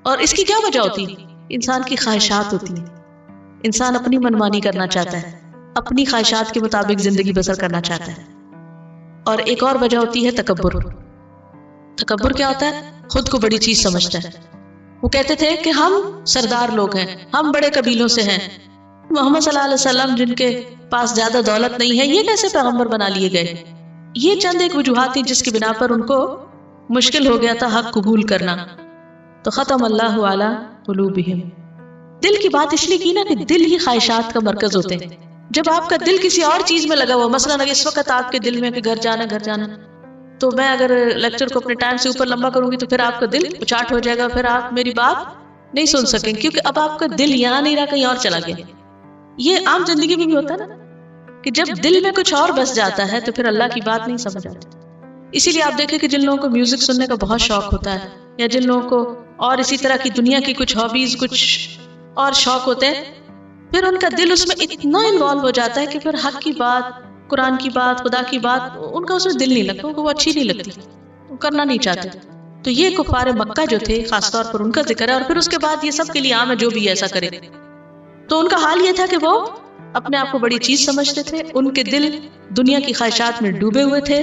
اور اس کی کیا وجہ ہوتی ہے؟ انسان کی خواہشات ہوتی ہیں. انسان اپنی منمانی کرنا چاہتا ہے، اپنی خواہشات کے مطابق زندگی بسر کرنا چاہتا ہے. اور ایک اور وجہ ہوتی ہے تکبر. تکبر کیا ہوتا ہے؟ خود کو بڑی چیز سمجھتا ہے. وہ کہتے تھے کہ ہم سردار لوگ ہیں، ہم بڑے قبیلوں سے ہیں. محمد صلی اللہ علیہ وسلم جن کے پاس زیادہ دولت نہیں ہے، یہ کیسے پیغمبر بنا لیے گئے؟ یہ چند ایک وجوہات تھیں جس کی بنا پر ان کو مشکل ہو گیا تھا حق قبول کرنا. تو ختم اللہ علی قلوبہم. دل کی بات اس لیے کی نا کہ دل ہی خواہشات کا مرکز ہوتے ہیں. جب آپ کا دل کسی اور چیز میں لگا ہوا، مثلا اگر اس وقت آپ کے دل میں کہ گھر جانا، تو میں اگر لیکچر کو اپنے ٹائم سے اوپر لمبا کروں گی تو پھر آپ کا دل اچاٹ ہو جائے گا، پھر آپ میری بات نہیں سن سکیں کیونکہ اب آپ کا دل یہاں نہیں رہا، کہیں اور چلا گیا. یہ عام زندگی میں بھی ہوتا ہے نا کہ جب دل میں کچھ اور بس جاتا ہے تو پھر اللہ کی بات نہیں سمجھ آتی. اسی لیے آپ دیکھیں کہ جن لوگوں کو میوزک سننے کا بہت شوق ہوتا ہے، یا جن لوگوں کو اور اسی طرح کی دنیا کی کچھ ہابیز، کچھ اور شوق ہوتے ہیں، پھر ان کا دل اس میں اتنا انوالو ہو جاتا ہے کہ پھر حق کی بات، قرآن کی بات، خدا کی بات، ان کا اس میں دل نہیں لگتا، ان کو وہ اچھی نہیں لگتی، وہ کرنا نہیں چاہتے. تو یہ کفار مکہ جو تھے خاص طور پر ان کا ذکر ہے. اور پھر اس کے بعد یہ سب کے لیے عام ہے جو بھی ایسا کرے. تو ان کا حال یہ تھا کہ وہ اپنے آپ کو بڑی چیز سمجھتے تھے، ان کے دل دنیا کی خواہشات میں ڈوبے ہوئے تھے.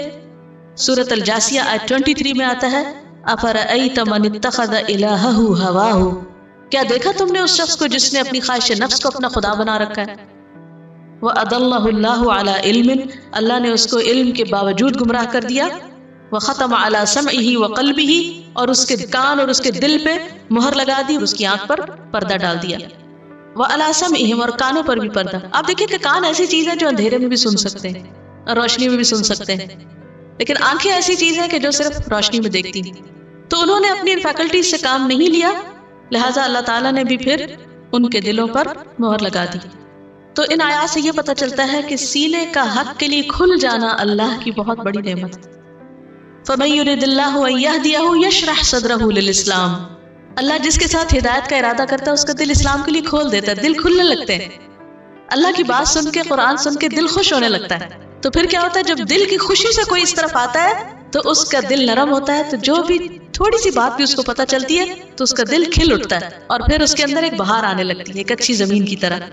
سورۃ الجاثیہ آیت 23 میں آتا ہے افرأیت من اتخذ الہہ ہواہ. کیا دیکھا تم نے اس شخص کو جس نے اپنی خواہش نفس کو اپنا خدا بنا رکھا ہے. وَأَضَلَّهُ اللَّهُ عَلَىٰ عِلْمٍ. اللہ نے اس کو علم کے باوجود گمراہ کر دیا. وَخَتَمَ عَلَىٰ سَمْعِهِ وَقَلْبِهِ. اور اس کے کان اور اس کے دل پہ مہر لگا دی، اور اس کی آنکھ پر پردہ ڈال دیا. وَعَلَىٰ سَمْعِهِمْ. اور کانوں پر بھی پردہ. آپ دیکھیں کہ کان ایسی چیز ہے جو اندھیرے میں بھی سن سکتے ہیں اور روشنی میں بھی سن سکتے ہیں، لیکن آنکھیں ایسی چیز ہیں کہ جو صرف روشنی میں دیکھتی ہیں. تو انہوں نے اپنی فیکلٹیز سے کام نہیں لیا، لہٰذا اللہ تعالیٰ نے بھی پھر ان کے دلوں پر مہر لگا دی. تو ان آیات سے یہ پتہ چلتا ہے کہ سینے کا حق کے لیے کھل جانا اللہ کی بہت بڑی نعمت ہے. فَمَن يُرِدِ اللَّهُ أَن يَهْدِيَهُ يَشْرَحْ صَدْرَهُ لِلْإِسْلَامِ. اللہ جس کے ساتھ ہدایت کا ارادہ کرتا ہے اس کا دل اسلام کے لیے کھول دیتا ہے، دل کھلنے لگتے ہیں. اللہ کی بات سن کے، قرآن سن کے دل خوش ہونے لگتا ہے. تو پھر کیا ہوتا ہے جب دل کی خوشی سے کوئی اس طرف آتا ہے تو اس کا دل نرم ہوتا ہے، تو جو بھی تھوڑی سی بات بھی اس کو پتہ چلتی ہے تو اس کا دل کھل اٹھتا ہے، اور پھر اس کے اندر ایک بہار آنے لگتی ہے، ایک اچھی زمین کی طرح.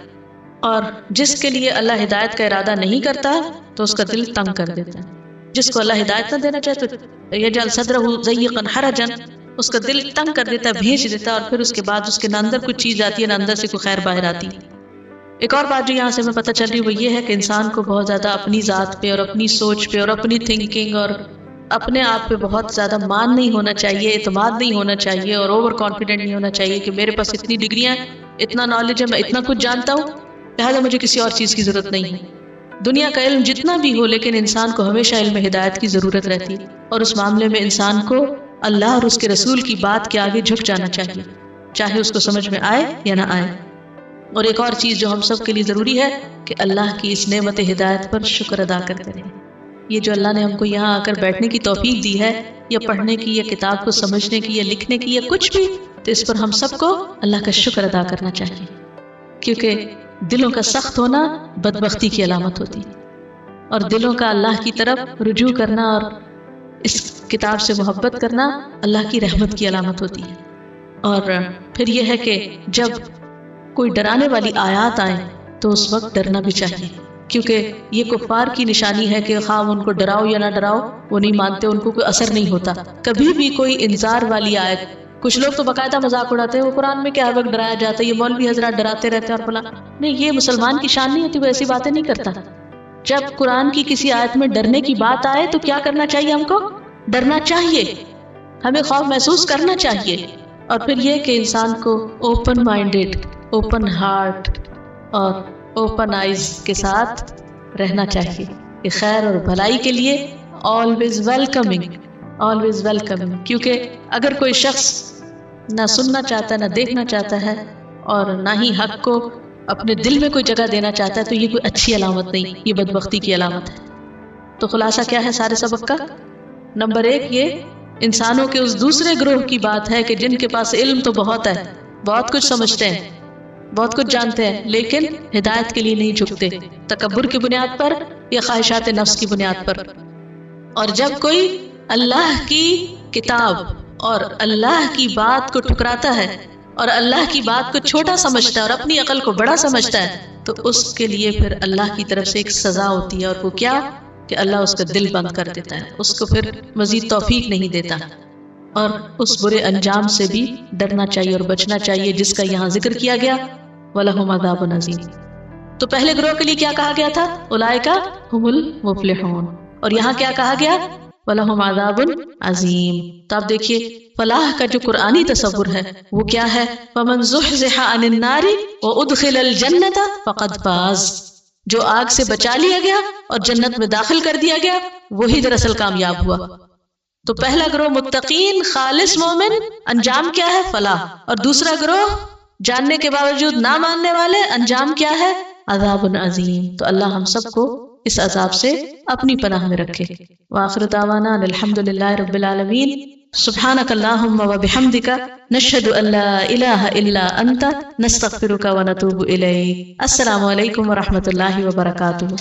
اور جس کے لیے اللہ ہدایت کا ارادہ نہیں کرتا تو اس کا دل تنگ کر دیتا ہے. جس کو اللہ ہدایت نہ دینا چاہے تو یجعل صدرہ ضیقا حرجا، اس کا دل تنگ کر دیتا ہے، بھیج دیتا ہے، اور پھر اس کے بعد اس کے نہ اندر کچھ چیز آتی ہے نہ اندر سے کوئی خیر باہر آتی. ایک اور بات جو یہاں سے ہمیں پتہ چل رہی وہ یہ ہے کہ انسان کو بہت زیادہ اپنی ذات پہ اور اپنی سوچ پہ اور اپنی تھنکنگ اور اپنے آپ پہ بہت زیادہ مان نہیں ہونا چاہیے، اعتماد نہیں ہونا چاہیے، اور اوور کانفیڈنٹ نہیں ہونا چاہیے کہ میرے پاس اتنی ڈگریاں، اتنا نالج ہے، میں اتنا کچھ جانتا ہوں، لہٰذا مجھے کسی اور چیز کی ضرورت نہیں ہے. دنیا کا علم جتنا بھی ہو، لیکن انسان کو ہمیشہ علم ہدایت کی ضرورت رہتی ہے، اور اس معاملے میں انسان کو اللہ اور اس کے رسول کی بات کے آگے جھک جانا چاہیے، چاہے اس کو سمجھ میں آئے یا نہ آئے. اور ایک اور چیز جو ہم سب کے لیے ضروری ہے کہ اللہ کی اس نعمت ہدایت پر شکر ادا کرتے رہیں. یہ جو اللہ نے ہم کو یہاں آ کر بیٹھنے کی توفیق دی ہے، یا پڑھنے کی، یا کتاب کو سمجھنے کی، یا لکھنے کی، یا کچھ بھی، تو اس پر ہم سب کو اللہ کا شکر ادا کرنا چاہیے، کیونکہ دلوں کا سخت ہونا بدبختی کی علامت ہوتی ہے، اور دلوں کا اللہ کی طرف رجوع کرنا اور اس کتاب سے محبت کرنا اللہ کی رحمت کی علامت ہوتی ہے. اور پھر یہ ہے کہ جب کوئی ڈرانے والی آیات آئیں تو اس وقت ڈرنا بھی چاہیے، کیونکہ یہ کفار کی نشانی ہے کہ خواہ ان کو ڈراؤ یا نہ ڈراؤ وہ نہیں مانتے، ان کو کوئی اثر نہیں ہوتا. کبھی بھی کوئی انذار والی آیت، کچھ لوگ تو باقاعدہ مذاق اڑاتے ہیں، وہ قرآن میں کیا وقت ڈرایا جاتا ہے، یہ مولوی حضرات ڈراتے رہتے ہیں اور فلاں. نہیں، یہ مسلمان کی شان نہیں ہوتی، وہ ایسی باتیں نہیں کرتا. جب قرآن کی کسی آیت میں ڈرنے کی بات آئے تو کیا کرنا چاہیے؟ ہم کو ڈرنا چاہیے، ہمیں خوف محسوس کرنا چاہیے. اور پھر یہ کہ انسان کو اوپن مائنڈیڈ، اوپن ہارٹ اور اوپن آئیز کے ساتھ رہنا چاہیے کہ خیر اور بھلائی کے لیے آلویز ویلکمنگ، آلویز ویلکمنگ. کیونکہ اگر کوئی شخص نہ سننا چاہتا ہے، نہ دیکھنا چاہتا ہے، اور نہ ہی حق کو اپنے دل میں کوئی جگہ دینا چاہتا ہے، تو یہ کوئی اچھی علامت نہیں، یہ بدبختی کی علامت ہے. تو خلاصہ کیا ہے سارے سبق کا؟ نمبر 1 یہ انسانوں کے اس دوسرے گروہ کی بات ہے کہ جن کے پاس علم تو بہت ہے، بہت کچھ سمجھتے ہیں، بہت کچھ جانتے ہیں، لیکن ہدایت کے لیے نہیں جھکتے، تکبر کی بنیاد پر یا خواہشات نفس کی بنیاد پر. اور جب کوئی اللہ کی کتاب اور اللہ کی بات کو ٹھکراتا ہے اور اللہ کی بات کو چھوٹا سمجھتا ہے اور اپنی عقل کو بڑا سمجھتا ہے، تو اس کے لیے پھر اللہ کی طرف سے ایک سزا ہوتی ہے، اور وہ کیا کہ اللہ اس کا دل بند کر دیتا ہے، اس کو پھر مزید توفیق نہیں دیتا، اور اس برے انجام سے بھی ڈرنا چاہیے اور بچنا چاہیے جس کا یہاں ذکر کیا گیا، وَلَهُمْ عَذَابٌ عَظِيمٌ۔ تو پہلے گروہ کے لیے کیا کہا گیا تھا؟ اولئک هم المفلحون، اور یہاں کیا کہا گیا؟ وَلَهُمْ عَذَابٌ عَظِيمٌ۔ تو آپ دیکھیے فلاح کا جو قرآنی تصور ہے وہ کیا ہے؟ فَمَنْ زُحْزِحَ عَنِ النَّارِ وَأُدْخِلَ الْجَنَّةَ فَقَدْ فَازَ، جو آگ سے بچا لیا گیا اور جنت میں داخل کر دیا گیا وہی دراصل کامیاب ہوا۔ تو پہلا گروہ متقین خالص مومن، انجام کیا ہے؟ فلاح، اور دوسرا گروہ جاننے کے باوجود نہ ماننے والے، انجام کیا ہے؟ عذاب عظیم۔ تو اللہ ہم سب کو اس عذاب سے اپنی پناہ میں رکھے۔ وآخر دعوانا الحمدللہ رب العالمین۔ سبحانک اللہم وبحمدک، نشہد ان لا الہ الا انت، نستغفرک ونتوب الیک۔ السلام علیکم ورحمۃ اللہ وبرکاتہ۔